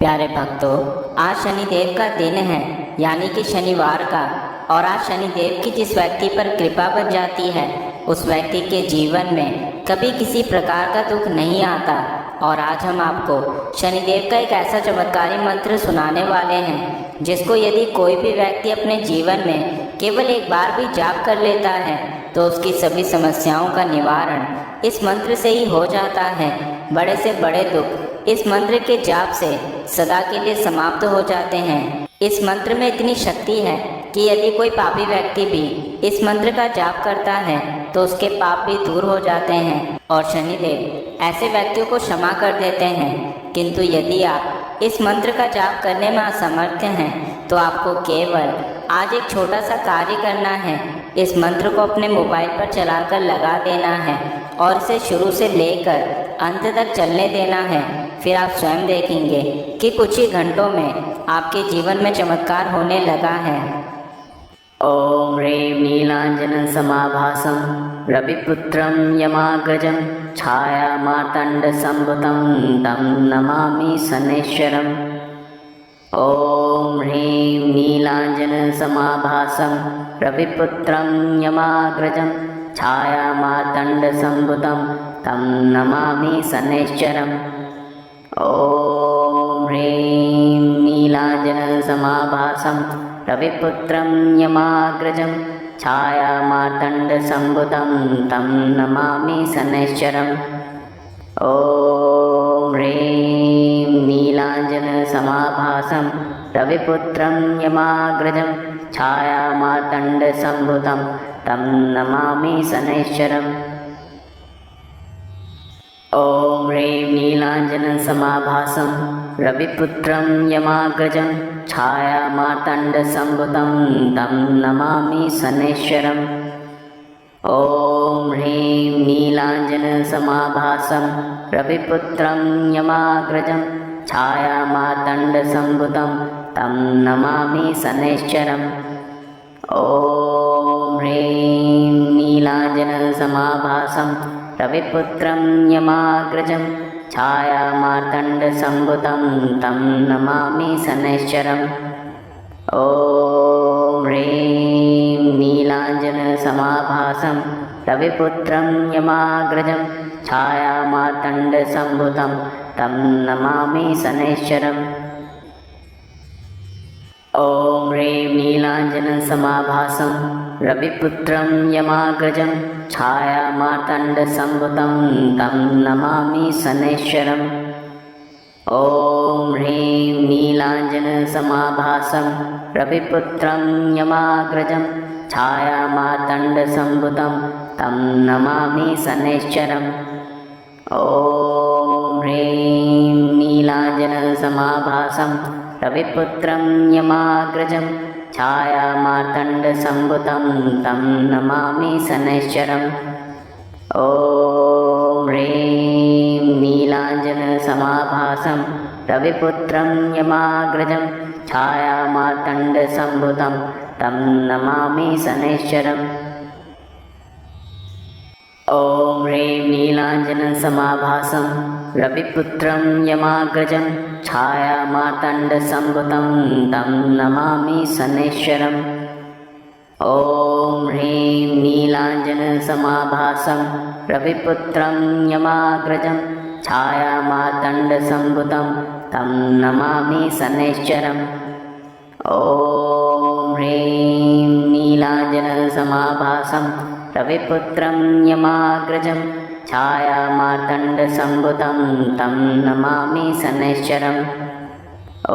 प्यारे भक्तों, आज शनिदेव का दिन है, यानी कि शनिवार का। और आज शनिदेव की जिस व्यक्ति पर कृपा बन जाती है, उस व्यक्ति के जीवन में कभी किसी प्रकार का दुख नहीं आता। और आज हम आपको शनिदेव का एक ऐसा चमत्कारी मंत्र सुनाने वाले हैं, जिसको यदि कोई भी व्यक्ति अपने जीवन में केवल एक बार भी जाप कर लेता है, तो उसकी सभी समस्याओं का निवारण इस मंत्र से ही हो जाता है। बड़े से बड़े दुख इस मंत्र के जाप से सदा के लिए समाप्त हो जाते हैं। इस मंत्र में इतनी शक्ति है कि यदि कोई पापी व्यक्ति भी इस मंत्र का जाप करता है, तो उसके पाप भी दूर हो जाते हैं और शनिदेव ऐसे व्यक्तियों को क्षमा कर देते हैं। किंतु यदि आप इस मंत्र का जाप करने में असमर्थ हैं, तो आपको केवल आज एक छोटा सा कार्य करना है। इस मंत्र को अपने मोबाइल पर चलाकर लगा देना है और इसे शुरू से लेकर अंत तक चलने देना है। फिर आप स्वयं देखेंगे कि कुछ ही घंटों में आपके जीवन में चमत्कार होने लगा है। ॐ ह्रीं नीलाञ्जनसमाभासं रविपुत्रं यमाग्रजं छायामार्तण्डसम्भुतं तं नमामि शनैश्वरम्। ॐ ह्रीं नीलाञ्जनसमाभासं रविपुत्रं यमाग्रजं छायामार्तण्डसम्भुतं तं नमामि शनैश्वरम्। ॐ ह्रीं नीलाञ्जनसमाभासं रविपुत्रं यमाग्रजं छायामार्तण्डसम्भुतं तं नमामि शनैश्वरम्। ॐ ह्रीं नीलाञ्जनसमाभासं रविपुत्रं यमाग्रजं छायामार्तण्डसम्भुतं तं नमामि शनैश्वरम्। ॐ ह्रीं नीलाञ्जनसमाभासं रविपुत्रं यमाग्रजं छायामार्तण्डसम्भुतं तं नमामि शनैश्वरम्। ॐ ह्रीं नीलाञ्जनसमाभासं रविपुत्रं यमाग्रजं छायामार्तण्डसम्भुतं तं नमामि शनैश्वरम्। ॐ ह्रीं नीलाञ्जनसमाभासं रविपुत्रं यमाग्रजं छायामार्तण्डसम्भुतं तं नमामि शनैश्वरम्। ॐ ह्रीं नीलाञ्जनसमाभासं रविपुत्रं यमाग्रजं छायामार्तण्डसम्भुतं तं नमामि शनैश्वरम्। ॐ ह्रीं नीलाञ्जनसमाभासं रविपुत्रं यमाग्रजं छायामार्तण्डसम्भुतं तं नमामि शनैश्वरम्। ॐ ह्रीं नीलाञ्जनसमाभासं रविपुत्रं यमाग्रजं छायामार्तण्डसम्भुतं तं नमामि शनैश्वरम्। ॐ ह्रीं नीलाञ्जनसमाभासं रविपुत्रं यमाग्रजं छायामार्तण्डसम्भुतं तं नमामि शनैश्वरम्। ॐ ह्रीं नीलाञ्जनसमाभासं रविपुत्रं यमाग्रजं छायामार्तण्डसम्भुतं तं नमामि शनैश्वरम्। ॐ ह्रीं नीलाञ्जनसमाभासं रविपुत्रं यमाग्रजं छायामार्तण्डसम्भुतं तं नमामि शनैश्वरम्। ॐ ह्रीं नीलाञ्जनसमाभासं रविपुत्रं यमाग्रजं छायामार्तण्डसम्भुतं तं नमामि शनैश्वरम्। ॐ ह्रीं नीलाञ्जनसमाभासं रविपुत्रं यमाग्रजं छायामार्तण्डसम्भुतं तं नमामि शनैश्वरम्। ॐ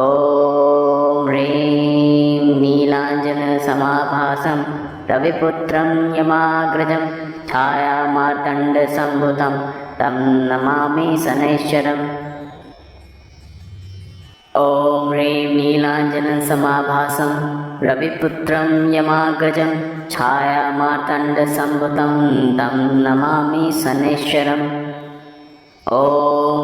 ह्रीं नीलाञ्जनसमाभासं रविपुत्रं यमाग्रजं छायामार्तण्डसम्भुतं तं नमामि शनैश्वरम्। ॐ ह्रीं नीलाञ्जनसमाभासं रविपुत्रं यमाग्रजं छायामार्तण्डसम्भुतं तं नमामि शनैश्वरम्। ॐ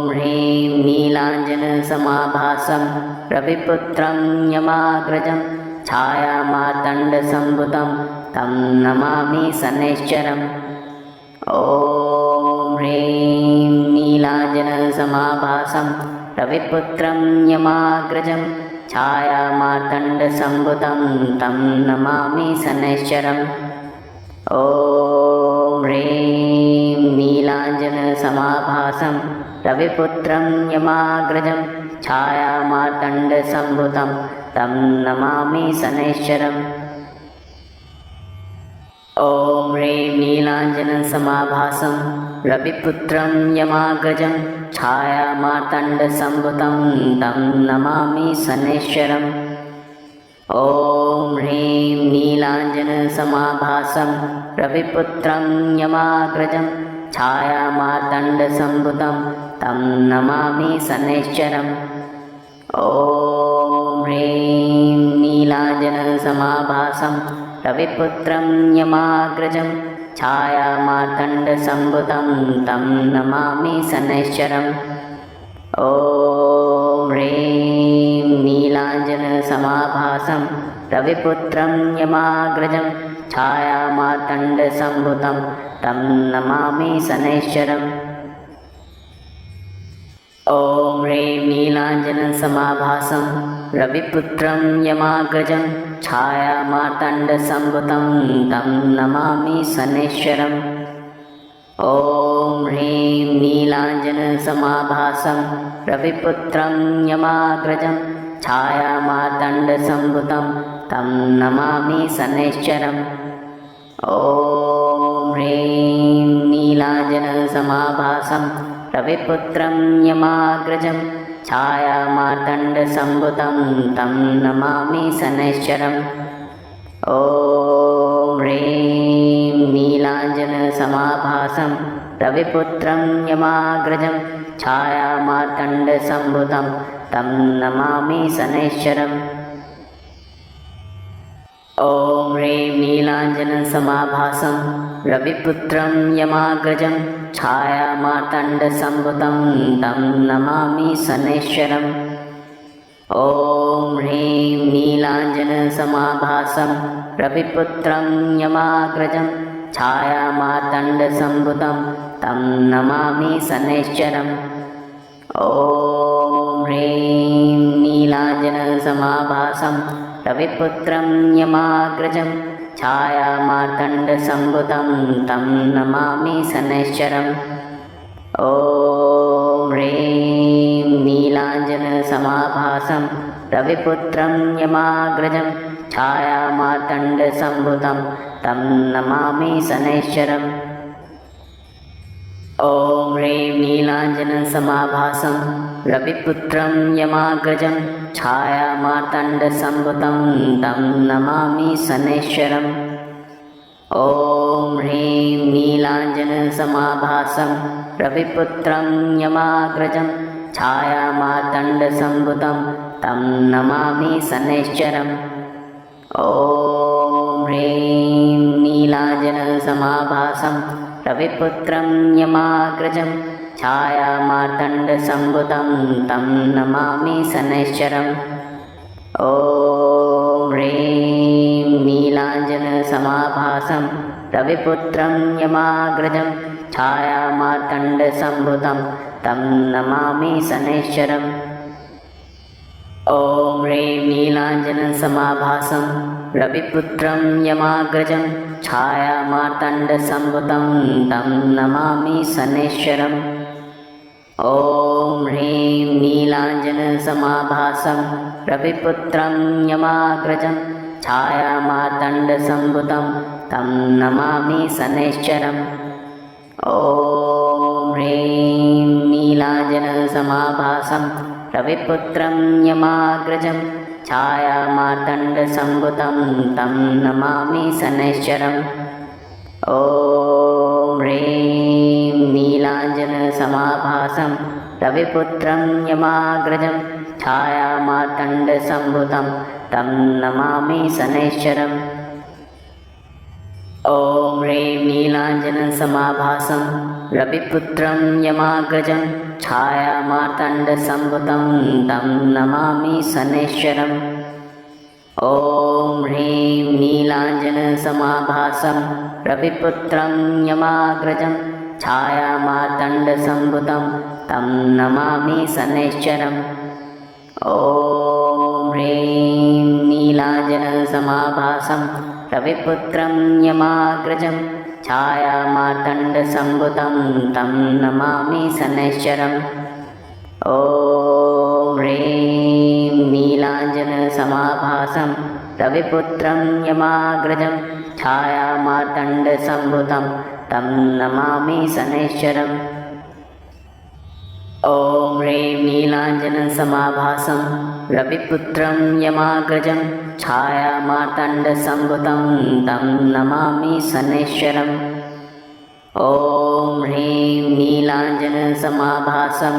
ह्रीं नीलाञ्जनसमाभासं रविपुत्रं यमाग्रजं छायामार्तण्डसम्भुतं तं नमामि शनैश्वरम्। ॐ ह्रीं नीलाञ्जनसमाभासं रविपुत्रं यमाग्रजं छायामार्तण्डसम्भुतं तं नमामि शनैश्चरम् ॐ ह्रीं नीलाञ्जनसमाभासं रविपुत्रं यमाग्रजं छायामार्तण्डसम्भुतं तं नमामि शनैश्चरम् ॐ ह्रीं नीलाञ्जनसमाभासं रविपुत्रं यमाग्रजं छायामार्तण्डसम्भुतं तं नमामि शनैश्चरम् ॐ ह्रीं नीलाञ्जनसमाभासं रविपुत्रं यमाग्रजं छायामार्तण्डसम्भुतं तं नमामि शनैश्चरम् ॐ ह्रीं नीलाञ्जनसमाभासं रविपुत्रं यमाग्रजं छायामार्तण्डसम्भुतं तं नमामि शनैश्चरम् ॐ ह्रीं नीलाञ्जनसमाभासं रविपुत्रं यमाग्रजं छायामार्तण्डसम्भुतं तं नमामि शनैश्चरम् ॐ ह्रीं नीलाञ्जनसमाभासं रविपुत्रं यमाग्रजं छायामार्तण्डसम्भुतं तं नमामि शनैश्चरम् ॐ ह्रीं नीलाञ्जनसमाभासं रविपुत्रं यमाग्रजं छायामार्तण्डसम्भुतं तं नमामि शनैश्चरम् ॐ ह्रीं नीलाञ्जनसमाभासं रविपुत्रं यमाग्रजं छायामार्तण्डसम्भुतं तं नमामि शनैश्चरम् ॐ ह्रीं नीलाञ्जनसमाभासं रविपुत्रं यमाग्रजं छायामार्तण्डसम्भुतं तं नमामि शनैश्चरम् ॐ ह्रीं नीलाञ्जनसमाभासं रविपुत्रं यमाग्रजं छायामार्तण्डसम्भुतं तं नमामि शनैश्चरम् ॐ ह्रीं नीलाञ्जनसमाभासं रविपुत्रं यमाग्रजं छायामार्तण्डसम्भुतं तं नमामि शनैश्चरम् ॐ ह्रीं नीलाञ्जनसमाभासं रविपुत्रं यमाग्रजं छायामार्तण्डसम्भुतं तं नमामि शनैश्चरम् ॐ ह्रीं नीलाञ्जनसमाभासं रविपुत्रं यमाग्रजं छायामार्तण्डसम्भुतं तं नमामि शनैश्चरम् ॐ ह्रीं नीलाञ्जनसमाभासं रविपुत्रं यमाग्रजं छायामार्तण्डसम्भुतं तं नमामि शनैश्चरम् ॐ ह्रीं नीलाञ्जनसमाभासं रविपुत्रं यमाग्रजं छायामार्तण्डसम्भुतं तं नमामि शनैश्चरम् ॐ ह्रीं नीलाञ्जनसमाभासं रविपुत्रं यमाग्रजं छायामार्तण्डसम्भुतं तं नमामि शनैश्चरम् ॐ ह्रीं नीलाञ्जनसमाभासं रविपुत्रं यमाग्रजं छायामार्तण्डसम्भुतं तं नमामि शनैश्चरम् ॐ ह्रीं नीलाञ्जनसमाभासं रविपुत्रं यमाग्रजं छायामार्तण्डसम्भुतं तं नमामि शनैश्चरम् ॐ ह्रीं नीलाञ्जनसमाभासं रविपुत्रं यमाग्रजं छायामार्तण्डसम्भुतं तं नमामि शनैश्चरम् ॐ ह्रीं नीलाञ्जनसमाभासं रविपुत्रं यमाग्रजं छायामार्तण्डसम्भुतं तं नमामि शनैश्चरम् ॐ ह्रीं नीलाञ्जनसमाभासं रविपुत्रं यमाग्रजं छायामार्तण्डसम्भुतं तं नमामि शनैश्चरम् ॐ ह्रीं नीलाञ्जनसमाभासं रविपुत्रं यमाग्रजं छायामार्तण्डसम्भुतं तं नमामि शनैश्चरम् ॐ ह्रीं नीलाञ्जनसमाभासं रविपुत्रं यमाग्रजं छायामार्तण्डसम्भुतं तं नमामि शनैश्चरम्। ॐ ह्रीं नीलाञ्जनसमाभासं रविपुत्रं यमाग्रजं छायामार्तण्डसम्भुतं तं नमामि शनैश्चरम्। ॐ ह्रीं नीलाञ्जनसमाभासं रविपुत्रं यमाग्रजं छायामार्तण्डसम्भुतं तं नमामि शनैश्चरम्। ॐ ह्रीं नीलाञ्जनसमाभासं रविपुत्रं यमाग्रजं छायामार्तण्डसम्भुतं तं नमामि शनैश्चरम्। ॐ ह्रीं नीलाञ्जनसमाभासं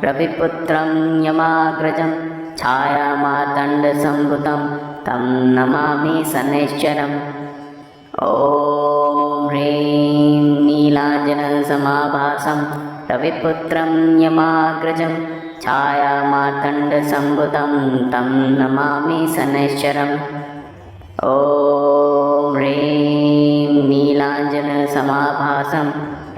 रविपुत्रं यमाग्रजं छायामार्तण्डसम्भुतं तं नमामि शनैश्चरम्। ॐ ह्रीं नीलाञ्जनसमाभासं रविपुत्रं यमाग्रजं छायामार्तण्डसम्भुतं तं नमामि शनैश्चरम्। ॐ ह्रीं नीलाञ्जनसमाभासं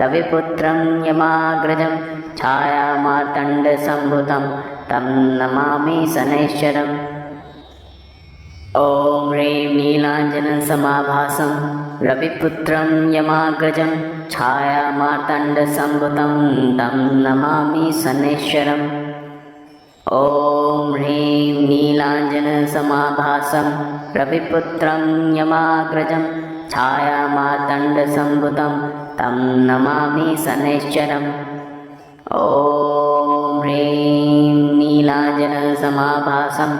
रविपुत्रं यमाग्रजं छायामार्तण्डसम्भुतं तं नमामि शनैश्चरम्। ॐ ह्रीं नीलाञ्जनसमाभासं रविपुत्रं यमाग्रजं छायामार्तण्डसम्भुतं तं नमामि शनैश्चरम्। ॐ ह्रीं नीलाञ्जनसमाभासं रविपुत्रं यमाग्रजं छायामार्तण्डसम्भुतं तं नमामि शनैश्चरम्। ॐ ह्रीं नीलाञ्जनसमाभासं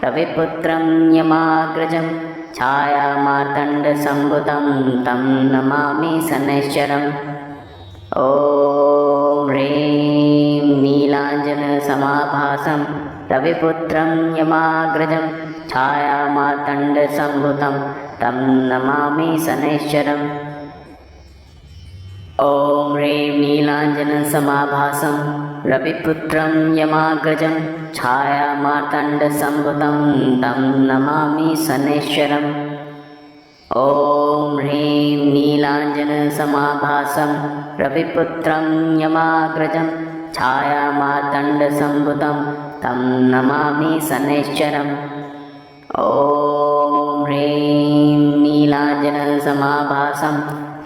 रविपुत्रं यमाग्रजं छायामार्तण्डसम्भुतं तं नमामि शनैश्चरम्। ॐ ह्रीं नीलाञ्जनसमाभासं रविपुत्रं यमाग्रजं छायामार्तण्डसम्भुतं तं नमामि शनैश्चरम्। ॐ ह्रीं नीलाञ्जनसमाभासं रविपुत्रं यमाग्रजं छायामार्तण्डसम्भुतं तं नमामि शनैश्चरम्। ॐ ह्रीं नीलाञ्जनसमाभासं रविपुत्रं यमाग्रजं छायामार्तण्डसम्भुतं तं नमामि शनैश्चरम्। ॐ ह्रीं नीलाञ्जनसमाभासं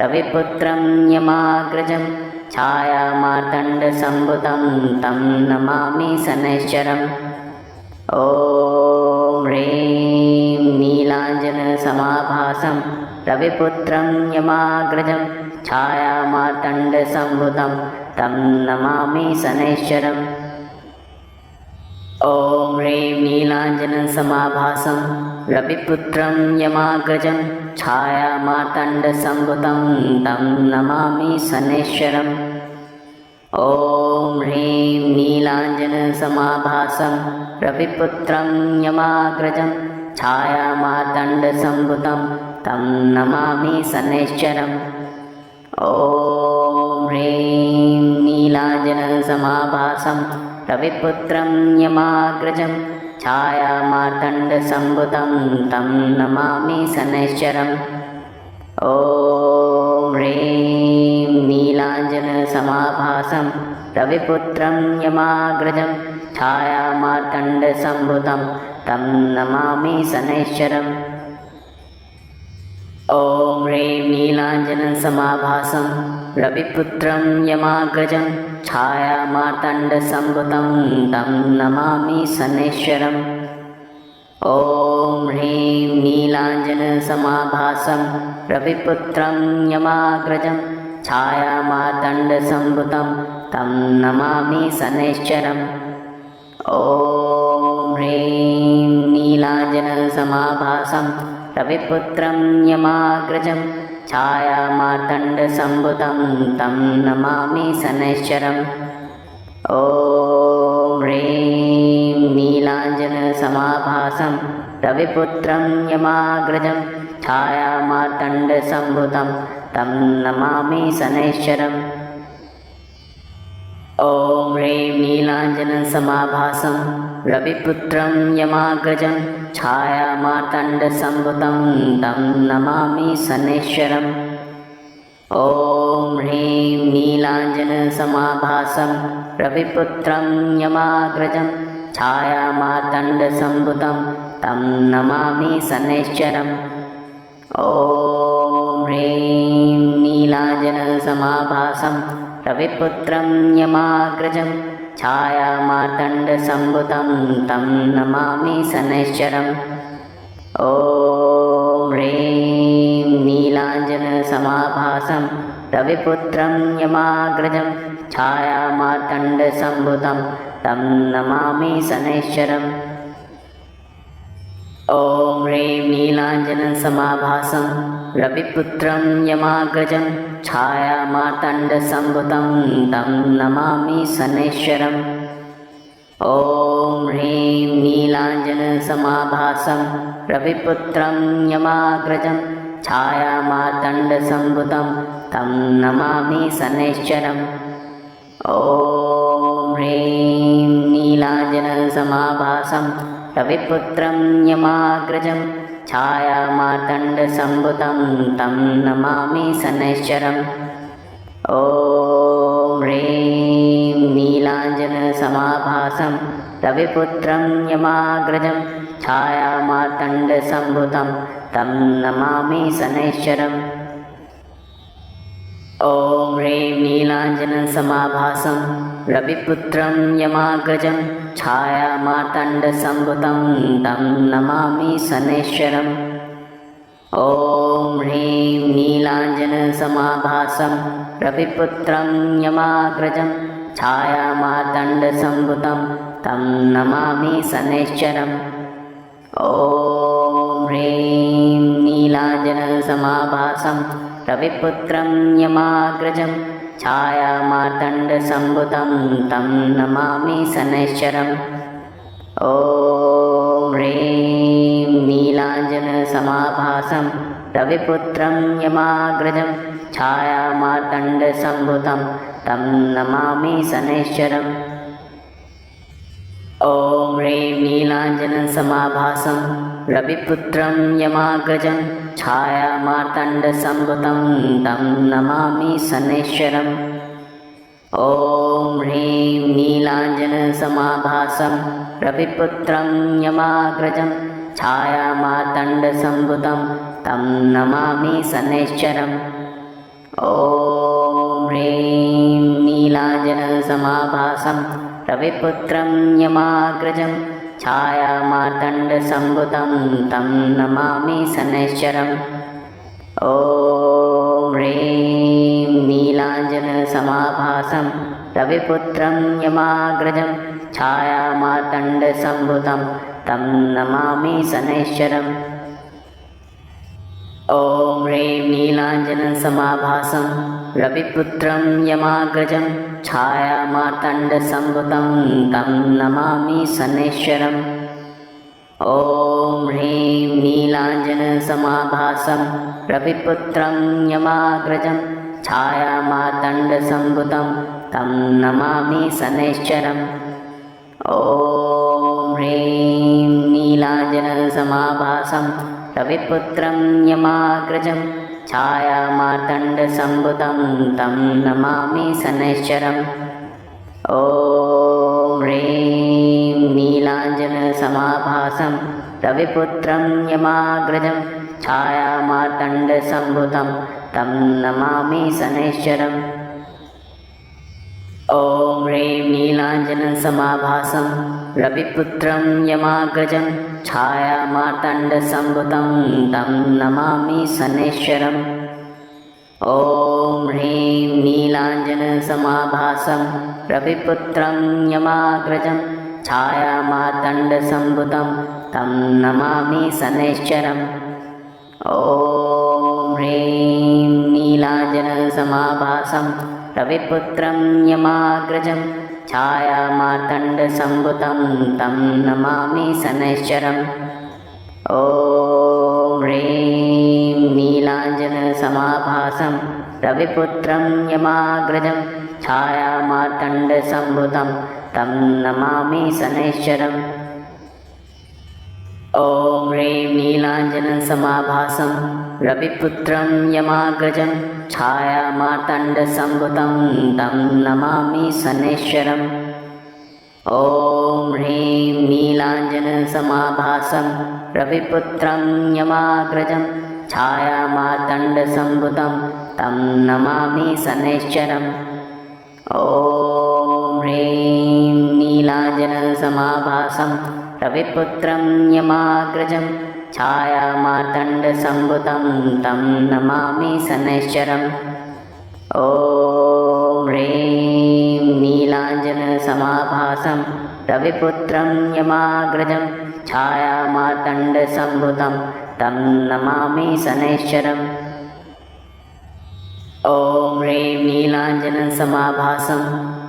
रविपुत्रं यमाग्रजं छायामार्तण्डसम्भुतं तं नमामि शनैश्चरम्। ॐ ह्रीं नीलाञ्जनसमाभासं रविपुत्रं यमाग्रजं छायामार्तण्डसम्भुतं तं नमामि शनैश्चरम्। ॐ ह्रीं नीलाञ्जनसमाभासं रविपुत्रं यमाग्रजं छायामार्तण्डसम्भुतं तं नमामि शनैश्चरम्। ॐ ह्रीं नीलाञ्जनसमाभासं रविपुत्रं यमाग्रजं छायामार्तण्डसम्भुतं तं नमामि शनैश्चरम्। ॐ ह्रीं नीलाञ्जनसमाभासं रविपुत्रं यमाग्रजं छायामार्तण्डसम्भुतं तं नमामि शनैश्चरम्। ॐ ह्रीं नीलाञ्जनसमाभासं रविपुत्रं यमाग्रजं छायामार्तण्डसम्भुतं तं नमामि शनैश्चरम्। ॐ ह्रीं नीलाञ्जनसमाभासं रविपुत्रं यमाग्रजं छायामार्तण्डसम्भुतं तं नमामि शनैश्चरम्। ॐ ह्रीं नीलाञ्जनसमाभासं रविपुत्रं यमाग्रजं छायामार्तण्डसम्भुतं तं नमामि शनैश्चरम्। ॐ ह्रीं नीलाञ्जनसमाभासं रविपुत्रं यमाग्रजं छायामार्तण्डसम्भुतं तं नमामि शनैश्चरम्। ॐ ह्रीं नीलाञ्जनसमाभासं रविपुत्रं यमाग्रजं छायामार्तण्डसम्भुतं तं नमामि शनैश्चरम्। ॐ ह्रीं नीलाञ्जनसमाभासं रविपुत्रं यमाग्रजं छायामार्तण्डसम्भुतं तं नमामि शनैश्चरम्। ॐ ह्रीं नीलाञ्जनसमाभासं रविपुत्रं यमाग्रजं छायामार्तण्डसम्भुतं तं नमामि शनैश्चरम् ॐ ह्रीं नीलाञ्जनसमाभासं रविपुत्रं यमाग्रजं छायामार्तण्डसम्भुतं तं नमामि शनैश्चरम् ॐ ह्रीं नीलाञ्जनसमाभासं रविपुत्रं यमाग्रजं छायामार्तण्डसम्भुतं तं नमामि शनैश्चरम् ॐ ह्रीं नीलाञ्जनसमाभासं रविपुत्रं यमाग्रजं छायामार्तण्डसम्भुतं तं नमामि शनैश्चरम् ॐ ह्रीं नीलाञ्जनसमाभासं रविपुत्रं यमाग्रजं छायामार्तण्डसम्भुतं तं नमामि शनैश्चरम् ॐ ह्रीं नीलाञ्जनसमाभासं रविपुत्रं यमाग्रजं छायामार्तण्डसम्भुतं तं नमामि शनैश्चरम् ॐ ह्रीं नीलाञ्जनसमाभासं रविपुत्रं यमाग्रजं छायामार्तण्डसम्भुतं तं नमामि शनैश्चरम् ॐ ह्रीं नीलाञ्जनसमाभासं रविपुत्रं यमाग्रजं छायामार्तण्डसम्भुतं तं नमामि शनैश्चरम् ॐ ह्रीं नीलाञ्जनसमाभासं रविपुत्रं यमाग्रजं छायामार्तण्डसम्भुतं तं नमामि शनैश्चरम् ॐ ह्रीं नीलाञ्जनसमाभासं रविपुत्रं यमाग्रजं छायामार्तण्डसम्भुतं तं नमामि शनैश्चरम् ॐ ह्रीं नीलाञ्जनसमाभासं रविपुत्रं यमाग्रजं छायामार्तण्डसम्भुतं तं नमामि शनैश्चरम् ॐ ह्रीं नीलाञ्जनसमाभासं रविपुत्रं यमाग्रजं छायामार्तण्डसम्भुतं तं नमामि शनैश्चरम् ॐ ह्रीं नीलाञ्जनसमाभासं रविपुत्रं यमाग्रजं छायामार्तण्डसम्भुतं तं नमामि शनैश्चरम् ॐ ह्रीं नीलाञ्जनसमाभासं रविपुत्रं यमाग्रजं छायामार्तण्डसम्भुतं तं नमामि शनैश्चरम् ॐ ह्रीं नीलाञ्जनसमाभासं रविपुत्रं यमाग्रजं छायामार्तण्डसम्भुतं तं नमामि शनैश्चरम् ॐ ह्रीं नीलाञ्जनसमाभासं रविपुत्रं यमाग्रजं छायामार्तण्डसम्भुतं तं नमामि शनैश्चरम् ॐ ह्रीं नीलाञ्जनसमाभासं रविपुत्रं यमाग्रजं छायामार्तण्डसम्भुतं तं नमामि शनैश्चरम् ॐ ह्रीं नीलाञ्जनसमाभासं रविपुत्रं यमाग्रजं छायामार्तण्डसम्भुतं तं नमामि शनैश्चरम् ॐ ह्रीं नीलाञ्जनसमाभासं रविपुत्रं यमाग्रजं छायामार्तण्डसम्भुतं तं नमामि शनैश्चरम् ॐ ह्रीं नीलाञ्जनसमाभासं रविपुत्रं यमाग्रजं छायामार्तण्डसम्भुतं तं नमामि शनैश्चरम् ॐ ह्रीं नीलाञ्जनसमाभासं रविपुत्रं यमाग्रजं छायामार्तण्डसम्भुतं तं नमामि शनैश्चरम् ॐ ह्रीं नीलाञ्जनसमाभासं रविपुत्रं यमाग्रजं छायामार्तण्डसम्भुतं तं नमामि शनैश्चरम् ॐ ह्रीं नीलाञ्जनसमाभासं रविपुत्रं यमाग्रजं छायामार्तण्डसम्भुतं तं नमामि शनैश्चरम् ॐ ह्रीं नीलाञ्जनसमाभासं रविपुत्रं यमाग्रजं छायामार्तण्डसम्भुतं तं नमामि शनैश्चरम् ॐ ह्रीं नीलाञ्जनसमाभासं रविपुत्रं यमाग्रजं छायामार्तण्डसम्भुतं तं नमामि शनैश्चरम् ॐ ह्रीं नीलाञ्जनसमाभासं रविपुत्रं यमाग्रजं छायामार्तण्डसम्भुतं तं नमामि शनैश्चरम् ॐ ह्रीं नीलाञ्जनसमाभासं रविपुत्रं यमाग्रजं छायामार्तण्डसम्भुतं तं नमामि शनैश्चरम् ॐ ह्रीं नीलाञ्जनसमाभासं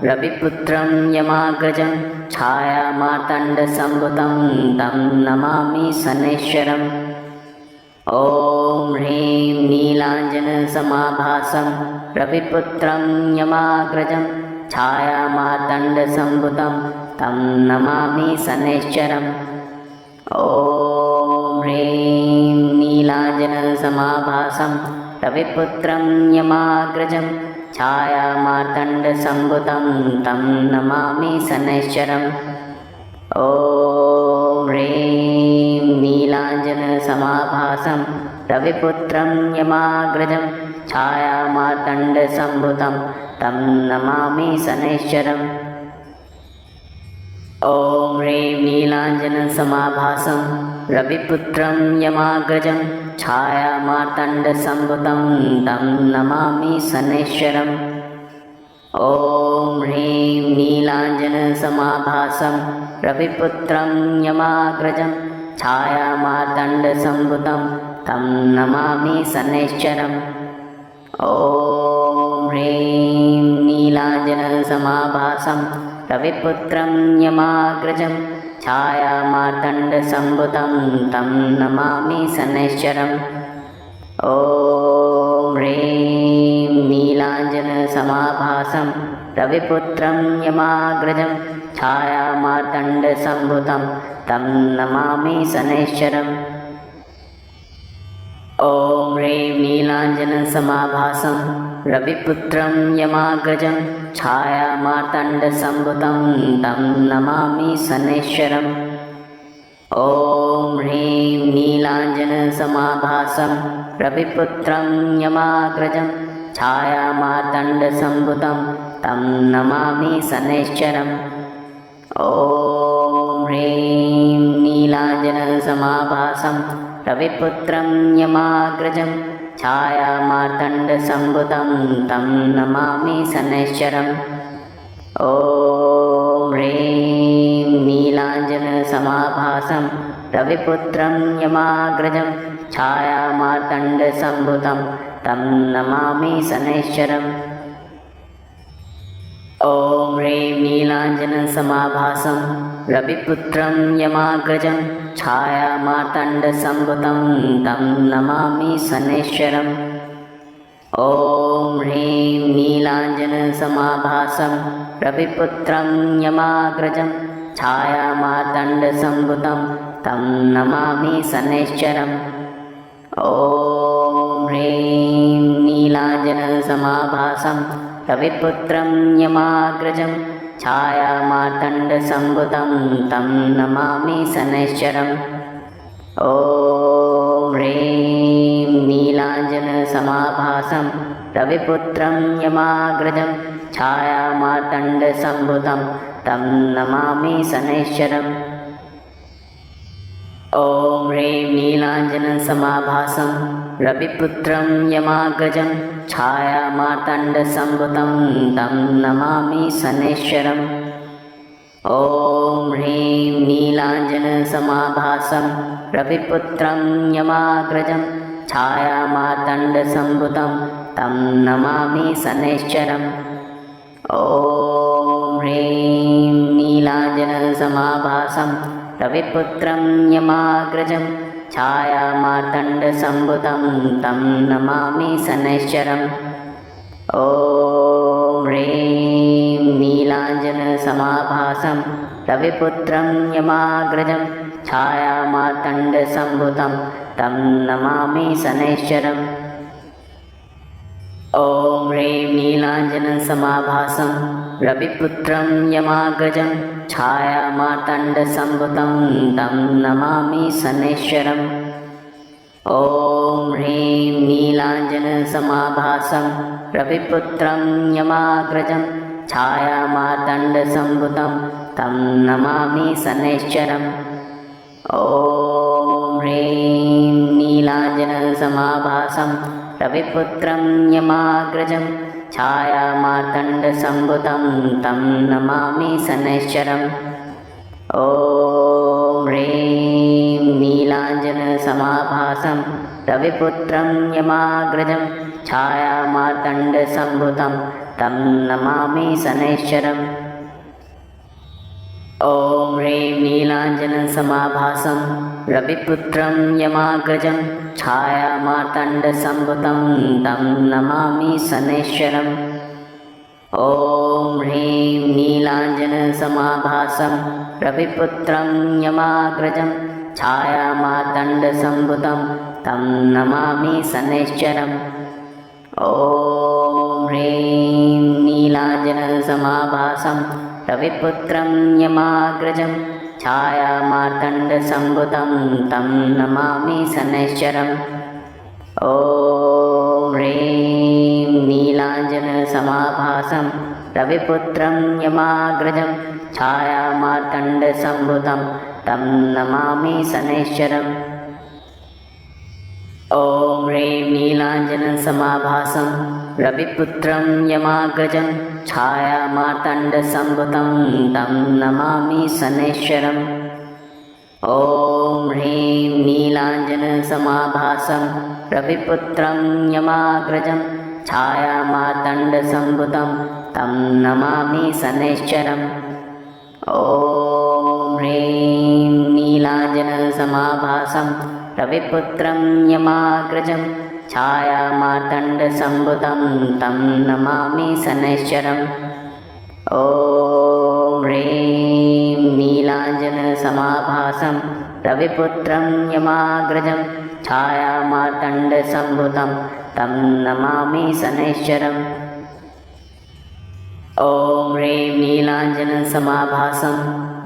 रविपुत्रं यमाग्रजं छायामार्तण्डसम्भुतं तं नमामि शनैश्चरम् ॐ ह्रीं नीलाञ्जनसमाभासं रविपुत्रं यमाग्रजं छायामार्तण्डसम्भुतं तं नमामि शनैश्चरम् ॐ ह्रीं नीलाञ्जनसमाभासं रविपुत्रं यमाग्रजं छायामार्तण्डसम्भुतं तं नमामि शनैश्चरम् ॐ ह्रीं नीलाञ्जनसमाभासं रविपुत्रं यमाग्रजं छायामार्तण्डसम्भुतं तं नमामि शनैश्चरम् ॐ ह्रीं नीलाञ्जनसमाभासं रविपुत्रं यमाग्रजं छायामार्तण्डसम्भुतं तं नमामि शनैश्चरम् ॐ ह्रीं नीलाञ्जनसमाभासं रविपुत्रं यमाग्रजं छायामार्तण्डसम्भुतं तं नमामि शनैश्चरम् ॐ ह्रीं नीलाञ्जनसमाभासं रविपुत्रं यमाग्रजं छायामार्तण्डसम्भुतं तं नमामि शनैश्चरम् ॐ ह्रीं नीलाञ्जनसमाभासं रविपुत्रं यमाग्रजं छायामार्तण्डसम्भुतं तं नमामि शनैश्चरम् ॐ ह्रीं नीलाञ्जनसमाभासं रविपुत्रं यमाग्रजं छायामार्तण्डसम्भुतं तं नमामि शनैश्चरम् ॐ ह्रीं नीलाञ्जनसमाभासं रविपुत्रं यमाग्रजं छायामार्तण्डसम्भुतं तं नमामि शनैश्चरम् ॐ ह्रीं नीलाञ्जनसमाभासं रविपुत्रं यमाग्रजं छायामार्तण्डसम्भुतं तं नमामि शनैश्चरम् ॐ ह्रीं नीलाञ्जनसमाभासं रविपुत्रं यमाग्रजं छायामार्तण्डसम्भुतं तं नमामि शनैश्चरम् ॐ ह्रीं नीलाञ्जनसमाभासं रविपुत्रं यमाग्रजं छायामार्तण्डसम्भुतं तं नमामि शनैश्चरम् ॐ ह्रीं नीलाञ्जनसमाभासं रविपुत्रं यमाग्रजं छायामार्तण्डसम्भुतं तं नमामि शनैश्चरम् ॐ ह्रीं नीलाञ्जनसमाभासं रविपुत्रं यमाग्रजं छायामार्तण्डसम्भुतं तं नमामि शनैश्चरम् ॐ ह्रीं नीलाञ्जनसमाभासं रविपुत्रं यमाग्रजं छायामार्तण्डसम्भुतं तं नमामि शनैश्चरम् ॐ ह्रीं नीलाञ्जनसमाभासं रविपुत्रं यमाग्रजं छायामार्तण्डसम्भुतं तं नमामि शनैश्चरम् ॐ ह्रीं नीलाञ्जनसमाभासं रविपुत्रं यमाग्रजं छायामार्तण्डसम्भुतं तं नमामि शनैश्चरम् ॐ ह्रीं नीलाञ्जनसमाभासं रविपुत्रं यमाग्रजं छायामार्तण्डसम्भुतं तं नमामि शनैश्चरम् ॐ ह्रीं नीलाञ्जनसमाभासं रविपुत्रं यमाग्रजं छायामार्तण्डसम्भुतं तं नमामि शनैश्चरम् ॐ ह्रीं नीलाञ्जनसमाभासं रविपुत्रं यमाग्रजं छायामार्तण्डसम्भुतं तं नमामि शनैश्चरम् ॐ ह्रीं नीलाञ्जनसमाभासं रविपुत्रं यमाग्रजं छायामार्तण्डसम्भुतं तं नमामि शनैश्चरम् ॐ ह्रीं नीलाञ्जनसमाभासं रविपुत्रं यमाग्रजं छायामार्तण्डसम्भुतं तं नमामि शनैश्चरम् ॐ ह्रीं नीलाञ्जनसमाभासं रविपुत्रं यमाग्रजं छायामार्तण्डसम्भुतं तं नमामि शनैश्चरम् ॐ ह्रीं नीलाञ्जनसमाभासं रविपुत्रं यमाग्रजं छायामार्तण्डसम्भुतं तं नमामि शनैश्चरम् ॐ ह्रीं नीलाञ्जनसमाभासं रविपुत्रं यमाग्रजं छायामार्तण्डसम्भुतं तं नमामि शनैश्चरम् ॐ ह्रीं नीलाञ्जनसमाभासं रविपुत्रं यमाग्रजं छायामार्तण्डसम्भुतं तं नमामि शनैश्चरम् ॐ ह्रीं नीलाञ्जनसमाभासं रविपुत्रं यमाग्रजं छायामार्तण्डसम्भुतं तं नमामि शनैश्चरम् ॐ ह्रीं नीलाञ्जनसमाभासं रविपुत्रं यमाग्रजं छायामार्तण्डसम्भुतं तं नमामि शनैश्चरम् ॐ ह्रीं नीलाञ्जनसमाभासं रविपुत्रं यमाग्रजं छायामार्तण्डसम्भुतं तं नमामि शनैश्चरम् ॐ ह्रीं नीलाञ्जनसमाभासं रविपुत्रं यमाग्रजं छायामार्तण्डसम्भुतं तं नमामि शनैश्चरम् ॐ ह्रीं नीलाञ्जनसमाभासं रविपुत्रं यमाग्रजं छायामार्तण्डसम्भुतं तं नमामि शनैश्चरम् ॐ ह्रीं नीलाञ्जनसमाभासं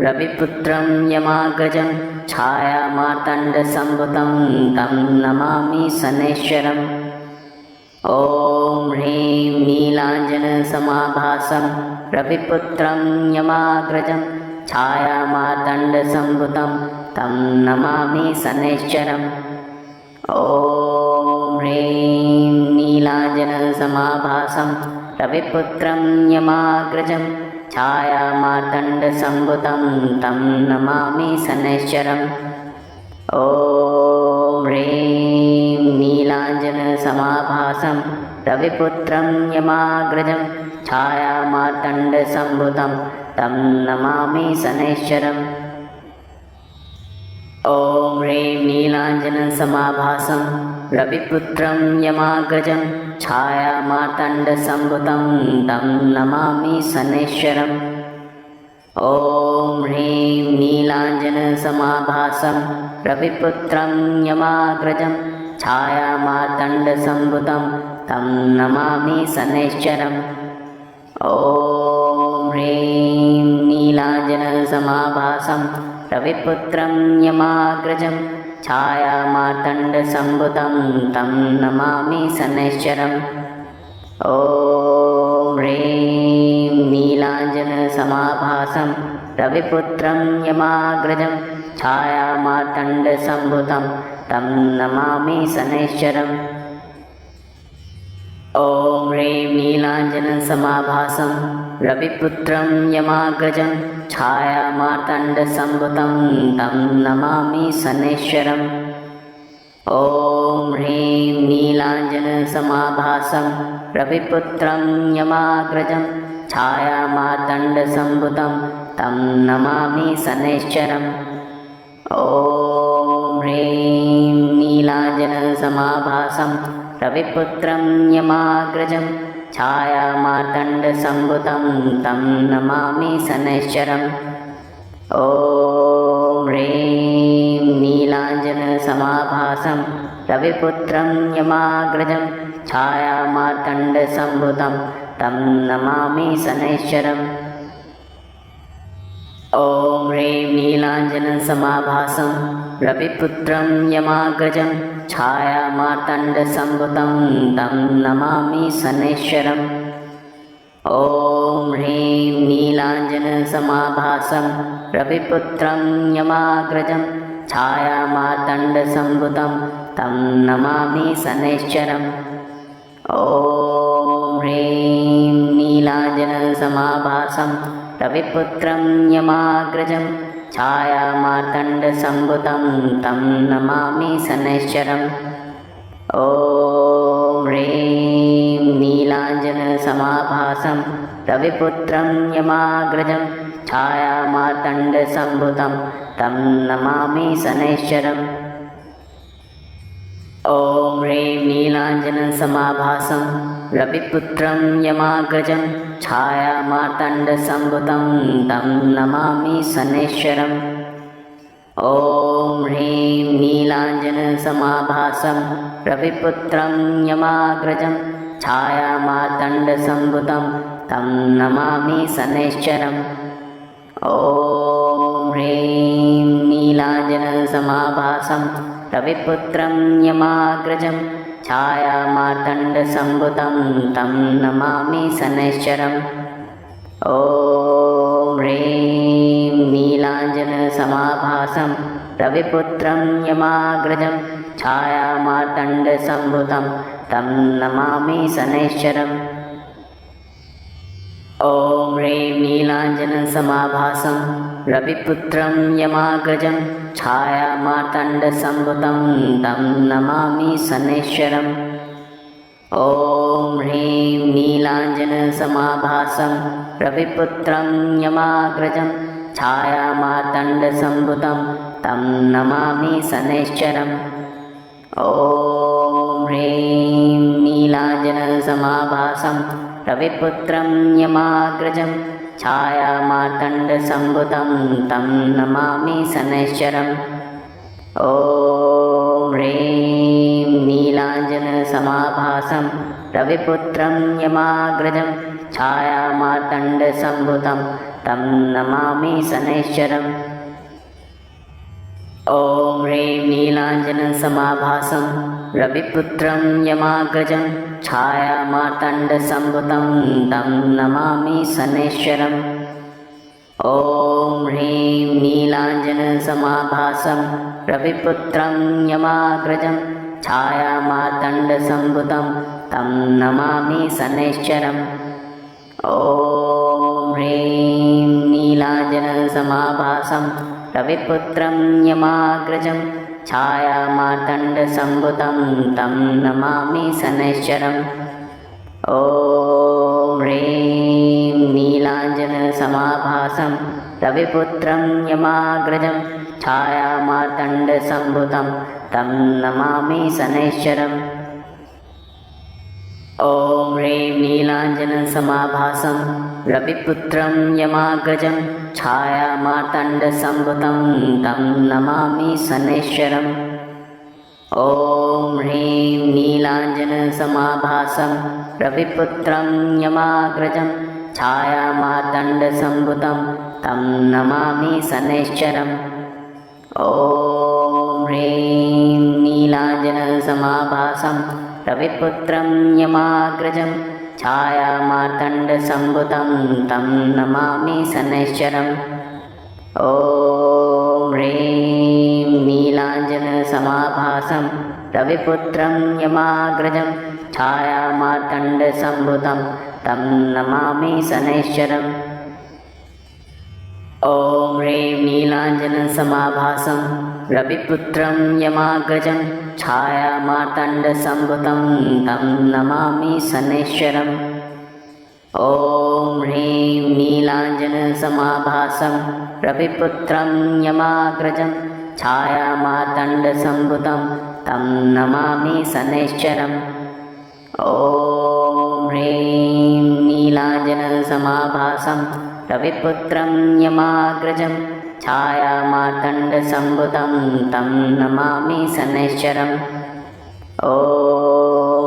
रविपुत्रं यमाग्रजं छायामार्तण्डसम्भुतं तं नमामि शनैश्चरम् ॐ ह्रीं नीलाञ्जनसमाभासं रविपुत्रं यमाग्रजं छायामार्तण्डसम्भुतं तं नमामि शनैश्चरम् ॐ ह्रीं नीलाञ्जनसमाभासं रविपुत्रं यमाग्रजं छायामार्तण्डसम्भुतं तं नमामि शनैश्चरम् ॐ ह्रीं नीलाञ्जनसमाभासं रविपुत्रं यमाग्रजं छायामार्तण्डसम्भुतं तं नमामि शनैश्चरम् ॐ ह्रीं नीलाञ्जनसमाभासं रविपुत्रं यमाग्रजं छायामार्तण्डसम्भुतं तं नमामि शनैश्चरम् ॐ ह्रीं नीलाञ्जनसमाभासं रविपुत्रं यमाग्रजं छायामार्तण्डसम्भुतं तं नमामि शनैश्चरम् ॐ ह्रीं नीलाञ्जनसमाभासं रविपुत्रं यमाग्रजं छायामार्तण्डसम्भुतं तं नमामि शनैश्चरम् ॐ ह्रीं नीलाञ्जनसमाभासं रविपुत्रं यमाग्रजं छायामार्तण्डसम्भुतं तं नमामि शनैश्चरम् ॐ ह्रीं नीलाञ्जनसमाभासं रविपुत्रं यमाग्रजं छायामार्तण्डसम्भुतं तं नमामि शनैश्चरम् ॐ ह्रीं नीलाञ्जनसमाभासं रविपुत्रं यमाग्रजं छायामार्तण्डसम्भुतं तं नमामि शनैश्चरम् ॐ ह्रीं नीलाञ्जनसमाभासं रविपुत्रं यमाग्रजं छायामार्तण्डसम्भुतं तं नमामि शनैश्चरम् ॐ ह्रीं नीला नीलाञ्जनसमाभासं रविपुत्रं यमाग्रजं छायामार्तण्डसम्भुतं तं नमामि शनैश्चरम्। ॐ ह्रीं नीलाञ्जनसमाभासं रविपुत्रं यमाग्रजं छायामार्तण्डसम्भुतं तं नमामि शनैश्चरम्। ॐ ह्रीं नीलाञ्जनसमाभासं रविपुत्रं यमाग्रजं छायामार्तण्डसम्भुतं तं नमामि शनैश्चरम्। ॐ ह्रीं नीलाञ्जनसमाभासं रविपुत्रं यमाग्रजं छायामार्तण्डसम्भुतं तं नमामि शनैश्चरम्। ॐ ह्रीं नीलाञ्जनसमाभासं रविपुत्रं यमाग्रजं छायामार्तण्डसम्भुतं तं नमामि शनैश्चरम्। ॐ ह्रीं नीलाञ्जनसमाभासं रविपुत्रं यमाग्रजं छायामार्तण्डसम्भुतं तं नमामि शनैश्चरम्। ॐ ह्रीं नीलाञ्जनसमाभासं रविपुत्रं यमाग्रजं छायामार्तण्डसम्भुतं तं नमामि शनैश्चरम्। ॐ ह्रीं नीलाञ्जनसमाभासं रविपुत्रं यमाग्रजं छायामार्तण्डसम्भुतं तं नमामि शनैश्चरम्। ॐ ह्रीं नीलाञ्जनसमाभासं रविपुत्रं यमाग्रजं छायामार्तण्डसम्भुतं तं नमामि शनैश्चरम्। ॐ ह्रीं नीलाञ्जनसमाभासं रविपुत्रं यमाग्रजं छायामार्तण्डसम्भुतं तं नमामि शनैश्चरम्। ॐ ह्रीं नीलाञ्जनसमाभासं रविपुत्रं यमाग्रजं छायामार्तण्डसम्भुतं तं नमामि शनैश्चरम्। ॐ ह्रीं नीलाञ्जनसमाभासं रविपुत्रं यमाग्रजं छायामार्तण्डसम्भुतं तं नमामि शनैश्चरम्। ॐ ह्रीं नीलाञ्जनसमाभासं रविपुत्रं यमाग्रजं छायामार्तण्डसम्भुतं तं नमामि शनैश्चरम्। ॐ ह्रीं नीलाञ्जनसमाभासं रविपुत्रं यमाग्रजं छायामार्तण्डसम्भुतं तं नमामि शनैश्चरम्। ॐ ह्रीं नीलाञ्जनसमाभासं रविपुत्रं यमाग्रजं छायामार्तण्डसम्भुतं तं नमामि शनैश्चरम्। ॐ ह्रीं नीलाञ्जनसमाभासं रविपुत्रं यमाग्रजं छायामार्तण्डसम्भुतं तं नमामि शनैश्चरम्। ॐ ह्रीं नीलाञ्जनसमाभासं रविपुत्रं यमाग्रजं छायामार्तण्डसम्भुतं तं नमामि शनैश्चरम्। ॐ ह्रीं नीलाञ्जनसमाभासं रविपुत्रं यमाग्रजं छायामार्तण्डसम्भुतं तं नमामि शनैश्चरम्। ॐ ह्रीं नीलाञ्जनसमाभासं रविपुत्रं यमाग्रजं छायामार्तण्डसम्भुतं तं नमामि शनैश्चरम्। ॐ ह्रीं नीलाञ्जनसमाभासं रविपुत्रं यमाग्रजं छायामार्तण्डसम्भुतं तं नमामि शनैश्चरम्। ॐ ह्रीं नीलाञ्जनसमाभासं रविपुत्रं यमाग्रजं छायामार्तण्डसम्भुतं तं नमामि शनैश्चरम्। ॐ ह्रीं नीलाञ्जनसमाभासं रविपुत्रं यमाग्रजं छायामार्तण्डसम्भुतं तं नमामि शनैश्चरम्। ॐ ह्रीं नीलाञ्जनसमाभासं रविपुत्रं यमाग्रजं छायामार्तण्डसम्भुतं तं नमामि शनैश्चरम्। ॐ ह्रीं नीलाञ्जनसमाभासं रविपुत्रं यमाग्रजं छायामार्तण्डसम्भुतं तं नमामि शनैश्चरम्। ॐ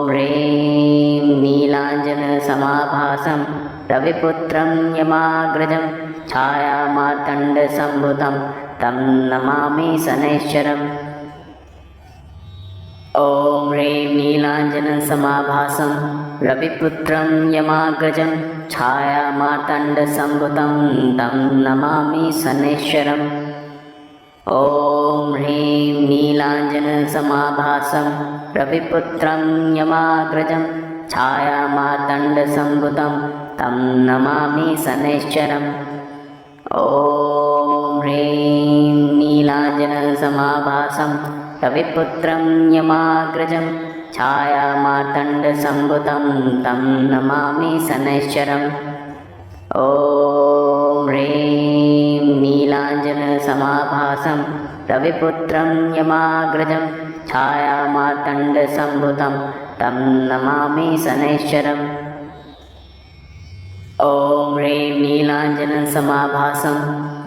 ह्रीं नीलाञ्जनसमाभासं रविपुत्रं यमाग्रजं छायामार्तण्डसम्भुतं तं नमामि शनैश्चरम्। ॐ ह्रीं नीलाञ्जनसमाभासं रविपुत्रं यमाग्रजं छायामार्तण्डसम्भुतं तं नमामि शनैश्चरम्। ॐ ह्रीं नीलाञ्जनसमाभासं रविपुत्रं यमाग्रजं छायामार्तण्डसम्भुतं तं नमामि शनैश्चरम्। ॐ ह्रीं नीलाञ्जनसमाभासं रविपुत्रं यमाग्रजं छायामार्तण्डसम्भुतं तं नमामि शनैश्चरम्। ॐ ह्रीं नीलाञ्जनसमाभासं रविपुत्रं यमाग्रजं छायामार्तण्डसम्भुतं तं नमामि शनैश्चरम्। ॐ ह्रीं नीलाञ्जनसमाभासं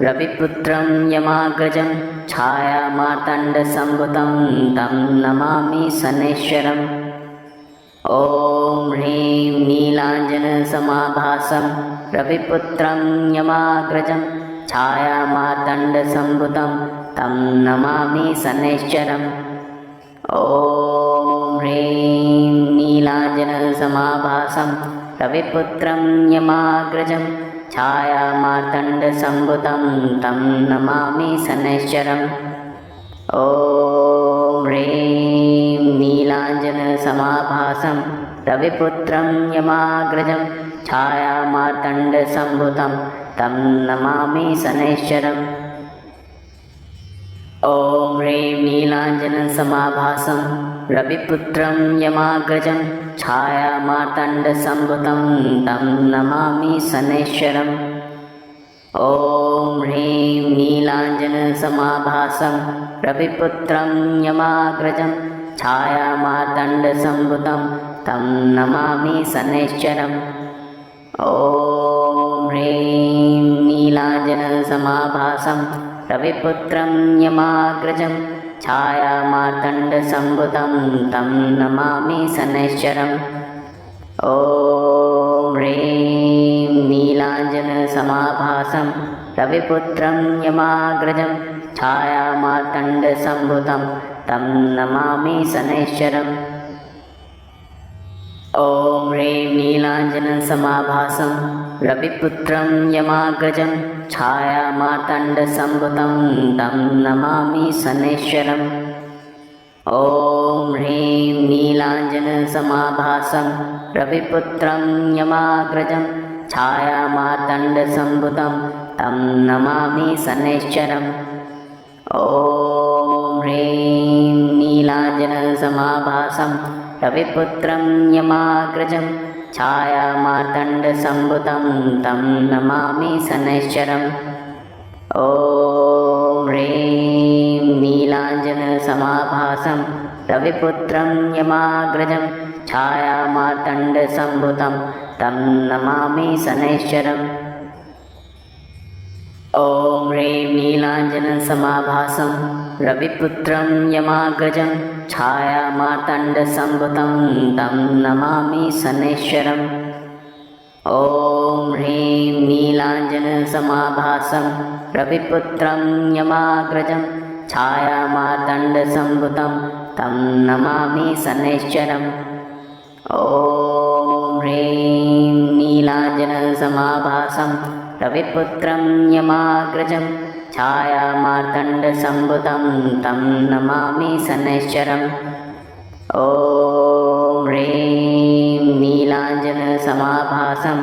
रविपुत्रं यमाग्रजं छायामार्तण्डसम्भुतं तं नमामि शनैश्चरम्। ॐ ह्रीं नीलाञ्जनसमाभासं रविपुत्रं यमाग्रजं छायामार्तण्डसम्भुतं तं नमामि शनैश्चरम्। ॐ ह्रीं नीलाञ्जनसमाभासं रविपुत्रं यमाग्रजं छायामार्तण्डसम्भुतं तं नमामि शनैश्चरम्। ॐ ह्रीं नीलाञ्जनसमाभासं रविपुत्रं यमाग्रजं छायामार्तण्डसम्भुतं तं नमामि शनैश्चरम्। ॐ ह्रीं नीलाञ्जनसमाभासं रविपुत्रं यमाग्रजं छायामार्तण्डसम्भुतं तं नमामि शनैश्चरम्। ॐ ह्रीं नीलाञ्जनसमाभासं रविपुत्रं यमाग्रजं छायामार्तण्डसम्भुतं तं नमामि शनैश्चरम्। ॐ ह्रीं नीलाञ्जनसमाभासं रविपुत्रं यमाग्रजं छायामार्तण्डसम्भुतं तं नमामि शनैश्चरम्। ॐ ह्रीं नीलाञ्जनसमाभासं रविपुत्रं यमाग्रजं छायामार्तण्डसम्भुतं तं नमामि शनैश्चरम्। ॐ ह्रीं नीलाञ्जनसमाभासं रविपुत्रं यमाग्रजं छायामार्तण्डसम्भुतं तं नमामि शनैश्चरम्। ॐ ह्रीं नीलाञ्जनसमाभासं रविपुत्रं यमाग्रजं छायामार्तण्डसम्भुतं तं नमामि शनैश्चरम्। ॐ ह्रीं नीलाञ्जनसमाभासं रविपुत्रं यमाग्रजं छायामार्तण्डसम्भुतं तं नमामि शनैश्चरम्। ॐ ह्रीं नीलाञ्जनसमाभासं रविपुत्रं यमाग्रजं छायामार्तण्डसम्भुतं तं नमामि शनैश्चरम्। ॐ ह्रीं नीलाञ्जनसमाभासं रविपुत्रं यमाग्रजं छायामार्तण्डसम्भुतं तं नमामि शनैश्चरम्। ॐ ह्रीं नीलाञ्जनसमाभासं रविपुत्रं यमाग्रजं छायामार्तण्डसम्भुतं तं नमामि शनैश्चरम्। ॐ ह्रीं नीलाञ्जनसमाभासं रविपुत्रं यमाग्रजं छायामार्तण्डसम्भुतं तं नमामि शनैश्चरम्। ॐ ह्रीं नीलाञ्जनसमाभासं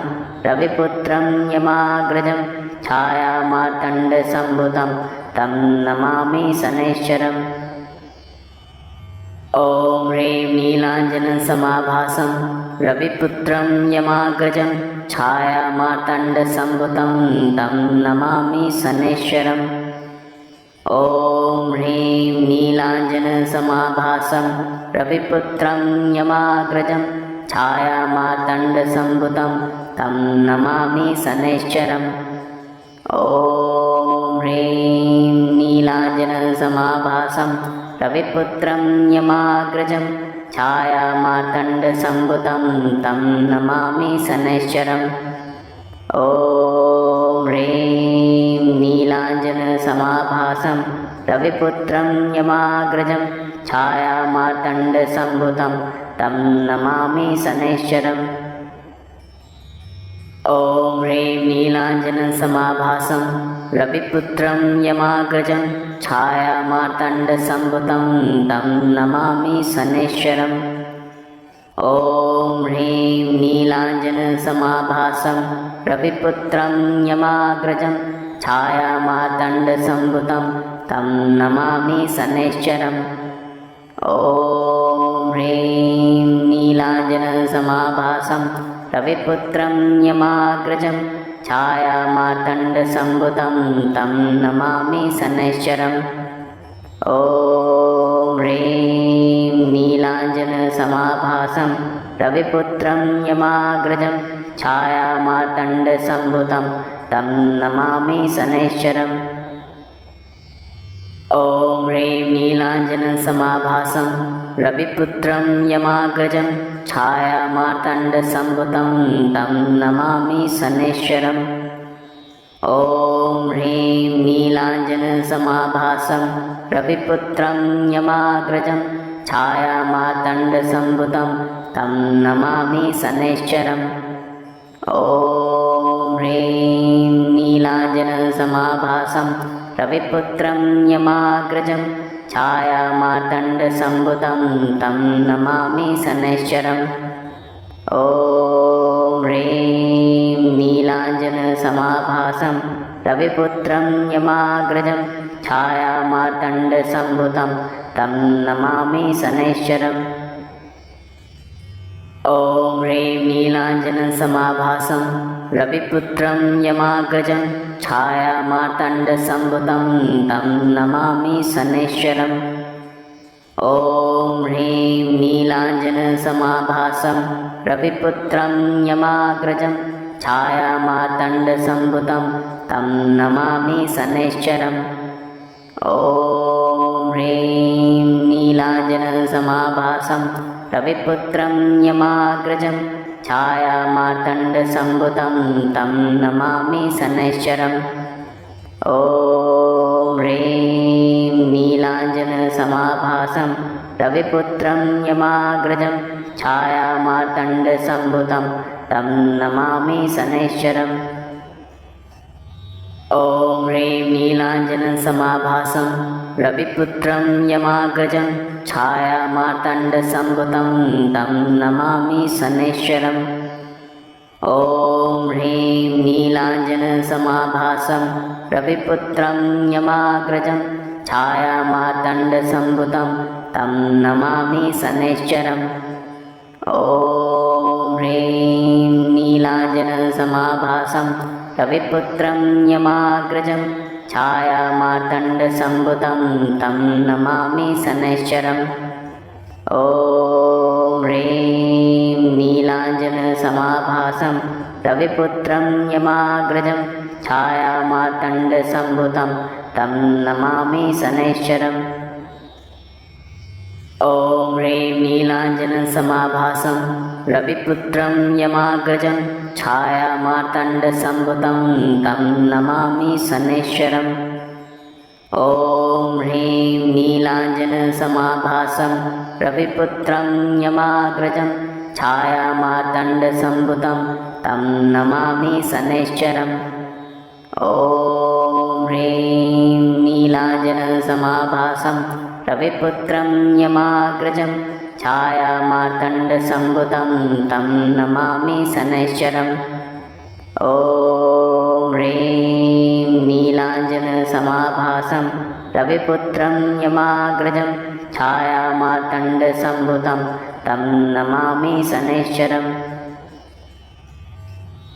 रविपुत्रं यमाग्रजं छायामार्तण्डसम्भुतं तं नमामि शनैश्चरम्। ॐ ह्रीं नीलाञ्जनसमाभासं रविपुत्रं यमाग्रजं छायामार्तण्डसम्भुतं तं नमामि शनैश्चरम्। ॐ ह्रीं नीलाञ्जनसमाभासं रविपुत्रं यमाग्रजं छायामार्तण्डसम्भुतं तं नमामि शनैश्चरम्। ॐ ह्रीं नीलाञ्जनसमाभासं रविपुत्रं यमाग्रजं छायामार्तण्डसम्भुतं तं नमामि शनैश्चरम् ॐ ह्रीं नीलाञ्जनसमाभासं रविपुत्रं यमाग्रजं छायामार्तण्डसम्भुतं तं नमामि शनैश्चरम् ॐ ह्रीं नीलाञ्जनसमाभासं रविपुत्रं यमाग्रजं छायामार्तण्डसम्भुतं तं नमामि शनैश्चरम् ॐ ह्रीं नीलाञ्जनसमाभासं रविपुत्रं यमाग्रजं छायामार्तण्डसम्भुतं तं नमामि शनैश्चरम् ॐ ह्रीं नीलाञ्जनसमाभासं रविपुत्रं यमाग्रजं छायामार्तण्डसम्भुतं तं नमामि शनैश्चरम् ॐ ह्रीं नीलाञ्जनसमाभासं रविपुत्रं यमाग्रजं छायामार्तण्डसम्भुतं तं नमामि शनैश्चरम् ॐ ह्रीं नीलाञ्जनसमाभासं रविपुत्रं यमाग्रजं छायामार्तण्डसम्भुतं तं नमामि शनैश्चरम् ॐ ह्रीं नीलाञ्जनसमाभासं रविपुत्रं यमाग्रजं छायामार्तण्डसम्भुतं तं नमामि शनैश्चरम् ॐ ह्रीं नीलाञ्जनसमाभासं रविपुत्रं यमाग्रजं छायामार्तण्डसम्भुतं तं नमामि शनैश्चरम् ॐ ह्रीं नीलाञ्जनसमाभासं रविपुत्रं यमाग्रजं छायामार्तण्डसम्भुतं तं नमामि शनैश्चरम् ॐ ह्रीं नीलाञ्जनसमाभासं रविपुत्रं यमाग्रजं छायामार्तण्डसम्भुतं तं नमामि शनैश्चरम् ॐ ह्रीं नीलाञ्जनसमाभासं रविपुत्रं यमाग्रजं छायामार्तण्डसम्भुतं तं नमामि शनैश्चरम् ॐ ह्रीं नीलाञ्जनसमाभासं रविपुत्रं यमाग्रजं छायामार्तण्डसम्भुतं तं नमामि शनैश्चरम् ॐ ह्रीं नीलाञ्जनसमाभासं रविपुत्रं यमाग्रजं छायामार्तण्डसम्भुतं तं नमामि शनैश्चरम् ॐ ह्रीं नीलाञ्जनसमाभासं रविपुत्रं यमाग्रजं छायामार्तण्डसम्भुतं तं नमामि शनैश्चरम् ॐ ह्रीं नीलाञ्जनसमाभासं रविपुत्रं यमाग्रजं छायामार्तण्डसम्भुतं तं नमामि शनैश्चरम् ॐ ह्रीं नीलाञ्जनसमाभासं रविपुत्रं यमाग्रजं छायामार्तण्डसम्भुतं तं नमामि शनैश्चरम् ॐ ह्रीं नीलाञ्जनसमाभासं रविपुत्रं यमाग्रजं छायामार्तण्डसम्भुतं तं नमामि शनैश्चरम् ॐ ह्रीं नीलाञ्जनसमाभासं रविपुत्रं यमाग्रजं छायामार्तण्डसम्भुतं तं नमामि शनैश्चरम् ॐ ह्रीं नीलाञ्जनसमाभासं रविपुत्रं यमाग्रजं छायामार्तण्डसम्भुतं तं नमामि शनैश्चरम् ॐ ह्रीं नीलाञ्जनसमाभासं रविपुत्रं यमाग्रजं छायामार्तण्डसम्भुतं तं नमामि शनैश्चरम् ॐ ह्रीं नीलाञ्जनसमाभासं रविपुत्रं यमाग्रजं छायामार्तण्डसम्भुतं तं नमामि शनैश्चरम्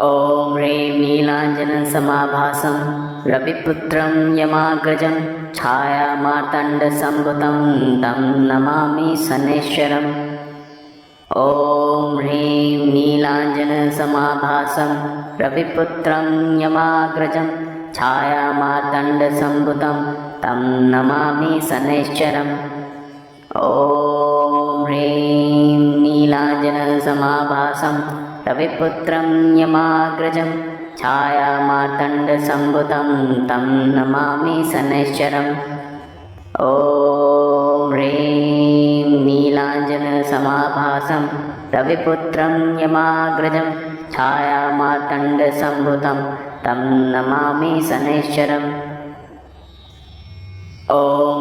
ॐ ह्रीं नीलाञ्जनसमाभासं रविपुत्रं यमाग्रजं छायामार्तण्डसम्भुतं तं नमामि शनैश्चरम् ॐ ह्रीं नीलाञ्जनसमाभासं रविपुत्रं यमाग्रजं छायामार्तण्डसम्भुतं तं नमामि शनैश्चरम्। ॐ ह्रीं नीलाञ्जनसमाभासं रविपुत्रं यमाग्रजं छायामार्तण्डसम्भुतं तं नमामि शनैश्चरम्। ॐ ह्रीं नीलाञ्जनसमाभासं रविपुत्रं यमाग्रजं छायामार्तण्डसम्भुतं तं नमामि शनैश्चरम्। ॐ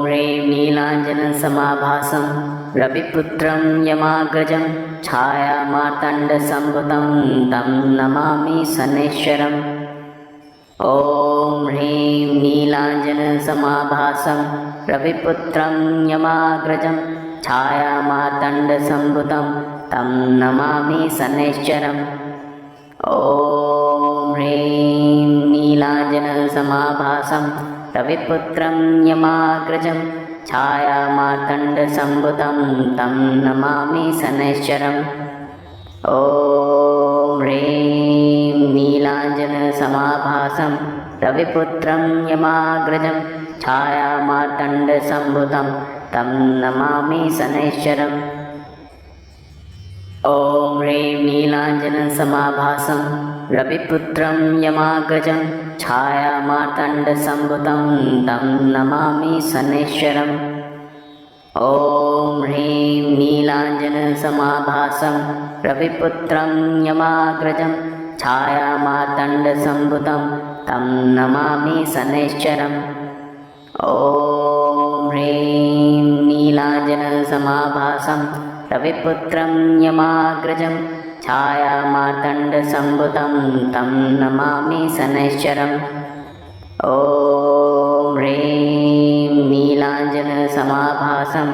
ह्रीं नीलाञ्जनसमाभासं रविपुत्रं यमाग्रजं छायामार्तण्डसम्भुतं तं नमामि शनैश्चरम्। ॐ ह्रीं नीलाञ्जनसमाभासं रविपुत्रं यमाग्रजं छायामार्तण्डसम्भुतं तं नमामि शनैश्चरम्। ॐ ह्रीं नीलाञ्जनसमाभासं रविपुत्रं यमाग्रजं छायामार्तण्डसम्भुतं तं नमामि शनैश्चरम्। ॐ ह्रीं नीलाञ्जनसमाभासं रविपुत्रं यमाग्रजं छायामार्तण्डसम्भुतं तं नमामि शनैश्चरम्। ॐ ह्रीं नीलाञ्जनसमाभासं रविपुत्रं यमाग्रजं छायामार्तण्डसम्भुतं तं नमामि शनैश्चरम्। ॐ ह्रीं नीलाञ्जनसमाभासं रविपुत्रं यमाग्रजं छायामार्तण्डसम्भुतं तं नमामि शनैश्चरम्। ॐ ह्रीं नीलाञ्जनसमाभासं रविपुत्रं यमाग्रजं छायामार्तण्डसम्भुतं तं नमामि शनैश्चरम्। ॐ ह्रीं नीलाञ्जनसमाभासं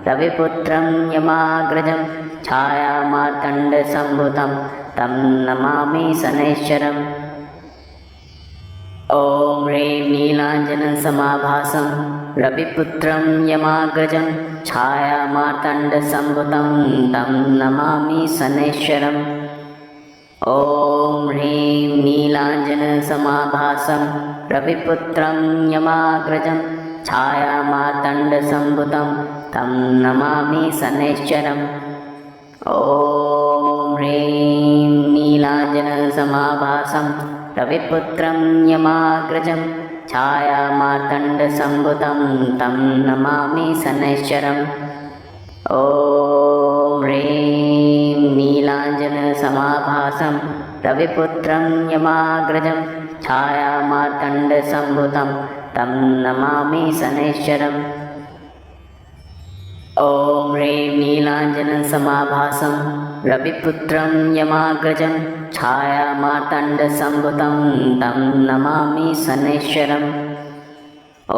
रविपुत्रं यमाग्रजं छायामार्तण्डसम्भुतं तं नमामि शनैश्चरम्। ॐ ह्रीं नीलाञ्जनसमाभासं रविपुत्रं यमाग्रजं छायामार्तण्डसम्भुतं तं नमामि शनैश्चरम्। ॐ ह्रीं नीलाञ्जनसमाभासं रविपुत्रं यमाग्रजं छायामार्तण्डसम्भुतं तं नमामि शनैश्चरम्। ॐ ह्रीं नीलाञ्जनसमाभासं रविपुत्रं यमाग्रजं छायामार्तण्डसम्भुतं तं नमामि शनैश्चरम्। ॐ ह्रीं नीलाञ्जनसमाभासं रविपुत्रं यमाग्रजं छायामार्तण्डसम्भुतं तं नमामि शनैश्चरम्। ॐ ह्रीं नीलाञ्जनसमाभासं रविपुत्रं यमाग्रजं छायामार्तण्डसम्भुतं तं नमामि शनैश्चरम्। ॐ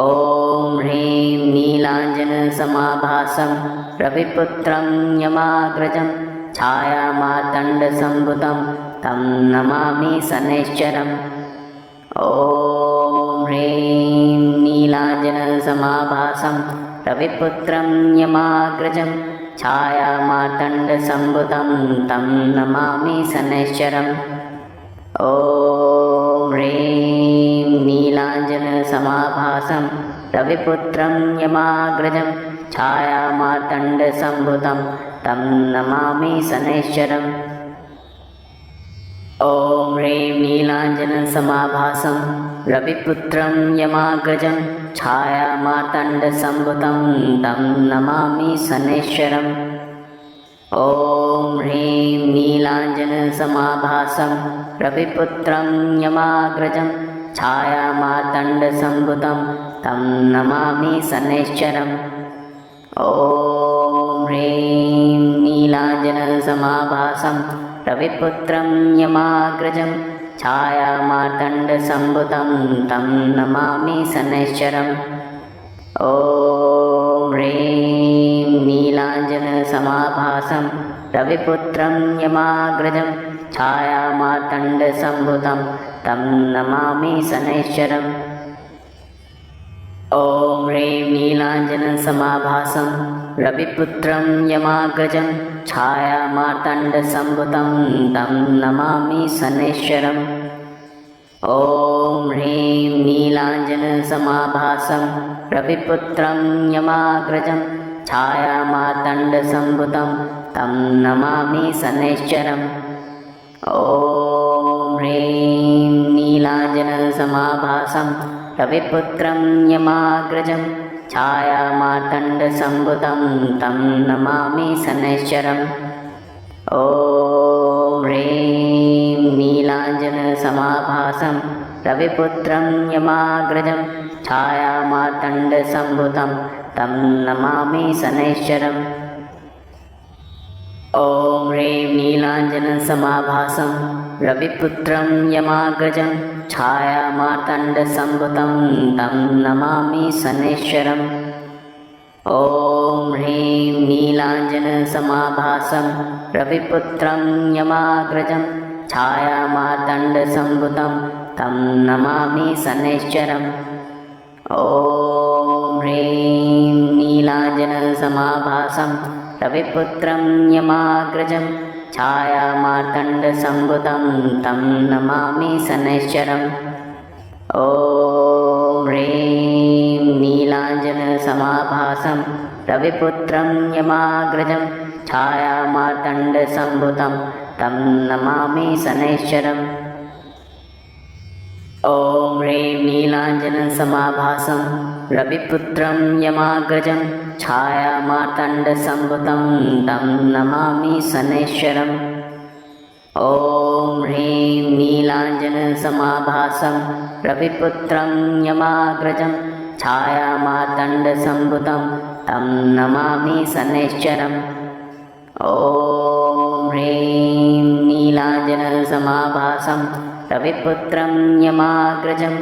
ह्रीं नीलाञ्जनसमाभासं रविपुत्रं यमाग्रजं छायामार्तण्डसम्भुतं तं नमामि शनैश्चरम्। ॐ ह्रीं नीलाञ्जनसमाभासं रविपुत्रं यमाग्रजं छायामार्तण्डसम्भुतं तं नमामि शनैश्चरम्। ॐ ह्रीं नीलाञ्जनसमाभासं रविपुत्रं यमाग्रजं छायामार्तण्डसम्भुतं तं नमामि शनैश्चरम्। ॐ ह्रीं नीलाञ्जनसमाभासं रविपुत्रं यमाग्रजं छायामार्तण्डसम्भुतं तं नमामि शनैश्चरम्। ॐ ह्रीं नीलाञ्जनसमाभासं रविपुत्रं यमाग्रजं छायामार्तण्डसम्भुतं तं नमामि शनैश्चरम्। ॐ ह्रीं नीलाञ्जनसमाभासं रविपुत्रं यमाग्रजं छायामार्तण्डसम्भुतं तं नमामि शनैश्चरम्। ॐ ह्रीं नीलाञ्जनसमाभासं रविपुत्रं यमाग्रजं छायामार्तण्डसम्भुतं तं नमामि शनैश्चरम्। ॐ ह्रीं नीलाञ्जनसमाभासं रविपुत्रं यमाग्रजं छायामार्तण्डसम्भुतं तं नमामि शनैश्चरम्। ॐ ह्रीं नीलाञ्जनसमाभासं रविपुत्रं यमाग्रजं छायामार्तण्डसम्भुतं तं नमामि शनैश्चरम् ॐ ह्रीं नीलाञ्जनसमाभासं रविपुत्रं यमाग्रजं छायामार्तण्डसम्भुतं तं नमामि शनैश्चरम् ॐ ह्रीं नीलाञ्जनसमाभासं रविपुत्रं यमाग्रजं छायामार्तण्डसम्भुतं तं नमामि शनैश्चरम् ॐ ह्रीं नीलाञ्जनसमाभासं रविपुत्रं यमाग्रजं छायामार्तण्डसम्भुतं तं नमामि शनैश्चरम् ॐ ह्रीं नीलाञ्जनसमाभासं रविपुत्रं यमाग्रजं छायामार्तण्डसम्भुतं तं नमामि शनैश्चरम् ॐ ह्रीं नीलाञ्जनसमाभासं रविपुत्रं यमाग्रजं छायामार्तण्डसम्भुतं तं नमामि शनैश्चरम् ॐ ह्रीं नीलाञ्जनसमाभासं रविपुत्रं यमाग्रजं छायामार्तण्डसम्भुतं तं नमामि शनैश्चरम् ॐ ह्रीं नीलाञ्जनसमाभासं रविपुत्रं यमाग्रजं छायामार्तण्डसम्भुतं तं नमामि शनैश्चरम् ॐ ह्रीं नीलाञ्जनसमाभासं रविपुत्रं यमाग्रजं छायामार्तण्डसम्भुतं तं नमामि शनैश्चरम् ॐ ह्रीं नीलाञ्जनसमाभासं रविपुत्रं यमाग्रजं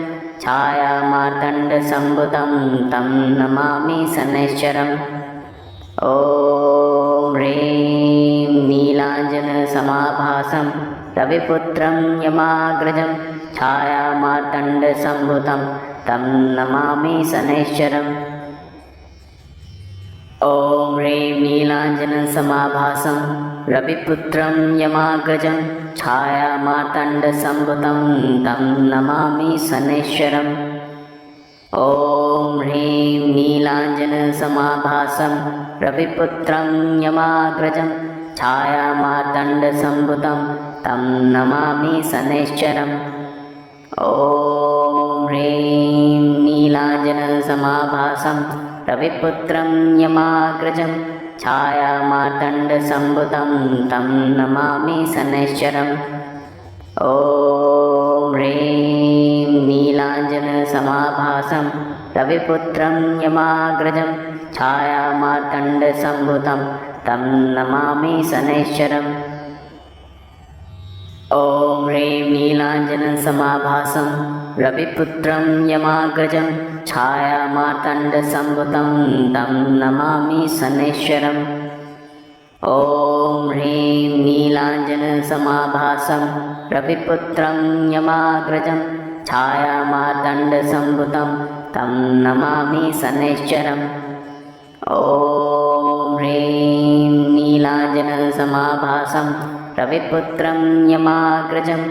छायामार्तण्डसम्भुतं तं नमामि शनैश्चरम् ॐ ह्रीं नीलाञ्जनसमाभासं रविपुत्रं यमाग्रजं छायामार्तण्डसम्भुतं तं नमामि शनैश्चरम् ॐ ह्रीं नीलाञ्जनसमाभासं रविपुत्रं यमाग्रजं छायामार्तण्डसम्भुतं तं नमामि शनैश्चरम् ॐ ह्रीं नीलाञ्जनसमाभासं रविपुत्रं यमाग्रजं छायामार्तण्डसम्भुतं तं नमामि शनैश्चरम् ॐ ह्रीं नीलाञ्जनसमाभासं रविपुत्रं यमाग्रजं छायामार्तण्डसम्भुतं तं नमामि शनैश्चरम् ॐ ह्रीं नीलाञ्जनसमाभासं रविपुत्रं यमाग्रजं छायामार्तण्डसम्भुतं तं नमामि शनैश्चरम् ॐ ह्रीं नीलाञ्जनसमाभासं रविपुत्रं यमाग्रजं छायामार्तण्डसम्भुतं तं नमामि शनैश्चरम् ॐ ह्रीं नीलाञ्जनसमाभासं रविपुत्रं यमाग्रजं छायामार्तण्डसम्भुतं तं नमामि शनैश्चरम् ॐ ह्रीं नीलाञ्जनसमाभासं रविपुत्रं यमाग्रजं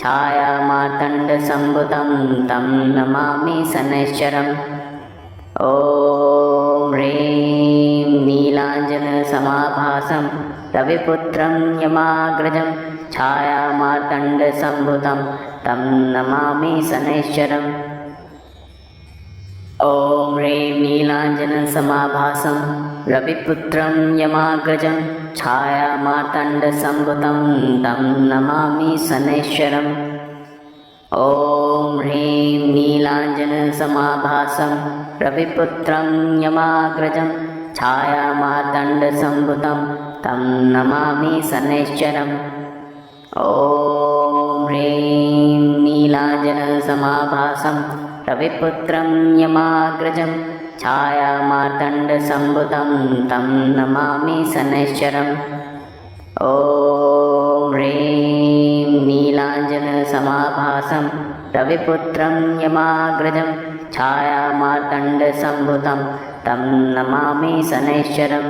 छायामार्तण्डसम्भुतं तं नमामि शनैश्चरम् ॐ ह्रीं नीलाञ्जनसमाभासं रविपुत्रं यमाग्रजं छायामार्तण्डसम्भुतं तं नमामि शनैश्चरम् ॐ ह्रीं नीलाञ्जनसमाभासं रविपुत्रं यमाग्रजं छायामार्तण्डसम्भुतं तं नमामि शनैश्चरम् ॐ ह्रीं नीलाञ्जनसमाभासं रविपुत्रं यमाग्रजं छायामार्तण्डसम्भुतं तं नमामि शनैश्चरम् ॐ ह्रीं नीलाञ्जनसमाभासं रविपुत्रं यमाग्रजं छायामार्तण्डसम्भुतं तं नमामि शनैश्चरम् ॐ ह्रीं नीलाञ्जनसमाभासं रविपुत्रं यमाग्रजं छायामार्तण्डसम्भुतं तं नमामि शनैश्चरम्